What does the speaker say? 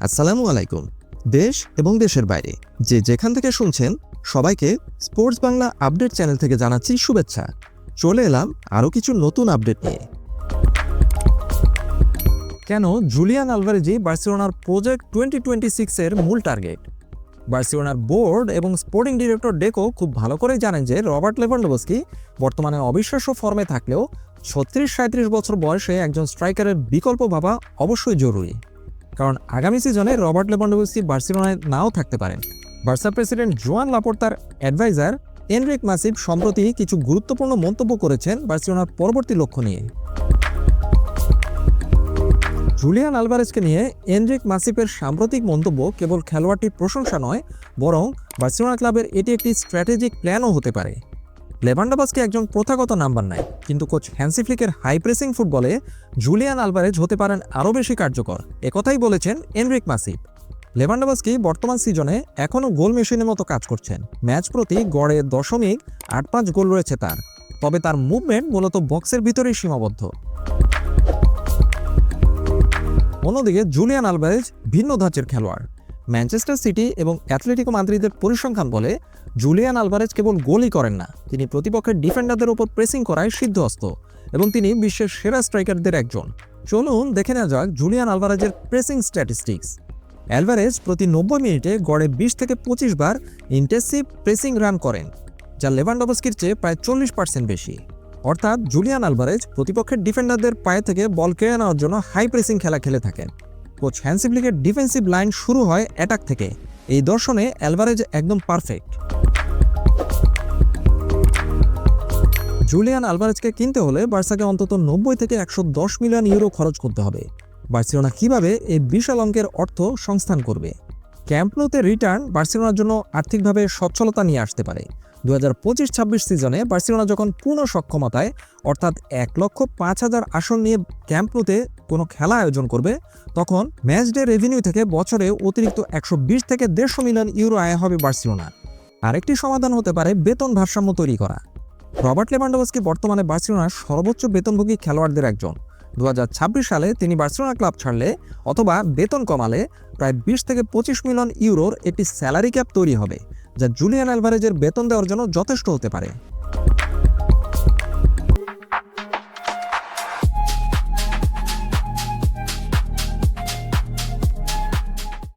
আসসালামু আলাইকুম। দেশ এবং দেশের বাইরে যে যেখান থেকে শুনছেন সবাইকে স্পোর্টস বাংলা আপডেট চ্যানেল থেকে জানাচ্ছি শুভেচ্ছা। চলে এলাম আরও কিছু নতুন আপডেট নিয়ে। কেন জুলিয়ান আলভারেজই বার্সেলোনার প্রজেক্ট 2026-এর মূল টার্গেট? বার্সেলোনার বোর্ড এবং স্পোর্টিং ডিরেক্টর ডেকো খুব ভালো করেই জানেন যে রবার্ট লেভানডোভস্কি বর্তমানে অবিশ্বাস্য ফর্মে থাকলেও 36-37 বছর বয়সে একজন স্ট্রাইকারের বিকল্প ভাবা অবশ্যই জরুরি। কারণ আগামী সিজনে রবার্ট লেভানডোভস্কি বার্সেলোনায় নাও থাকতে পারেন। বার্সা প্রেসিডেন্ট জোয়ান লাপোর্তার অ্যাডভাইজার এনরিক মাসিপ সম্প্রতি কিছু গুরুত্বপূর্ণ মন্তব্য করেছেন বার্সেলোনার পরবর্তী লক্ষ্য নিয়ে। জুলিয়ান আলভারেজকে নিয়ে এনরিক মাসিপের সাম্প্রতিক মন্তব্য কেবল খেলোয়াড়টির প্রশংসা নয়, বরং বার্সেলোনা ক্লাবের এটি একটি স্ট্র্যাটেজিক প্ল্যানও হতে পারে। লেভানডোভস্কি একজন প্রথাগত নাম্বার 9, কিন্তু কোচ হ্যান্সি ফ্লিকের হাই প্রেসিং ফুটবলে জুলিয়ান আলভারেজ হতে পারেন আরও বেশি কার্যকর, একথাই বলেছেন এনরিক মাসিপ। লেভানডোভস্কি বর্তমান সিজনে এখনও গোল মেশিনের মতো কাজ করছেন। ম্যাচ প্রতি গড়ে 0.85 গোল রয়েছে তার, তবে তার মুভমেন্ট মূলত বক্সের ভিতরেই সীমাবদ্ধ। অন্যদিকে জুলিয়ান আলভারেজ ভিন্ন ধাঁচের খেলোয়াড়। ম্যানচেস্টার সিটি এবং অ্যাথলেটিকো মাদ্রিদের পরিসংখ্যান বলে জুলিয়ান আলভারেজ কেবল গোলই করেন না, তিনি প্রতিপক্ষের ডিফেন্ডারদের উপর প্রেসিং করায় সিদ্ধহস্ত এবং তিনি বিশ্বের সেরা স্ট্রাইকারদের একজন। চলুন দেখে নেওয়া যাক জুলিয়ান আলভারেজের প্রেসিং স্ট্যাটিস্টিক্স। অ্যালভারেজ প্রতি 90 মিনিটে গড়ে 20 থেকে 25 বার ইন্টেন্সিভ প্রেসিং রান করেন, যা লেভানডোভস্কির চেয়ে প্রায় 40% বেশি। অর্থাৎ জুলিয়ান আলভারেজ প্রতিপক্ষের ডিফেন্ডারদের পায়ে থেকে বল কেড়ে নেওয়ার জন্য হাই প্রেসিং খেলা খেলে থাকেন। কোচ হ্যান্সি ফ্লিকের ডিফেন্সিভ লাইন শুরু হয় অ্যাটাক থেকে। এই দর্শনে অ্যালভারেজ একদম পারফেক্ট। জুলিয়ান আলভারেজকে কিনতে হলে বার্সাকে অন্তত 90 থেকে 110 মিলিয়ন ইউরো খরচ করতে হবে। বার্সেলোনা কিভাবে এই বিশাল অঙ্কের অর্থ সংস্থান করবে? ক্যাম্প নুতে রিটার্ন বার্সেলোনার জন্য আর্থিকভাবে সচ্ছলতা নিয়ে আসতে পারে। 2025-26 সিজনে বার্সেলোনা যখন পূর্ণ সক্ষমতায় অর্থাৎ 1,05,000 আসন নিয়ে ক্যাম্প নুতে কোনো খেলা আয়োজন করবে, তখন ম্যাচ ডে রেভিনিউ থেকে বছরে অতিরিক্ত 120 থেকে 150 মিলিয়ন ইউরো আয় হবে বার্সেলোনার। আরেকটি সমাধান হতে পারে বেতন ভারসাম্য তৈরি করা। রবার্ট লেভানডোভস্কি বর্তমানে বার্সেলোনার সর্বোচ্চ বেতনভোগী খেলোয়াড়দের একজন। 2026 সালে তিনি বার্সেলোনা ক্লাব ছাড়লে অথবা বেতন কমালে প্রায় 20 থেকে 25 মিলিয়ন ইউরোর একটি স্যালারি ক্যাপ তৈরি হবে, যা জুলিয়ান আলভারেজের বেতন দেওয়ার জন্য যথেষ্ট হতে পারে।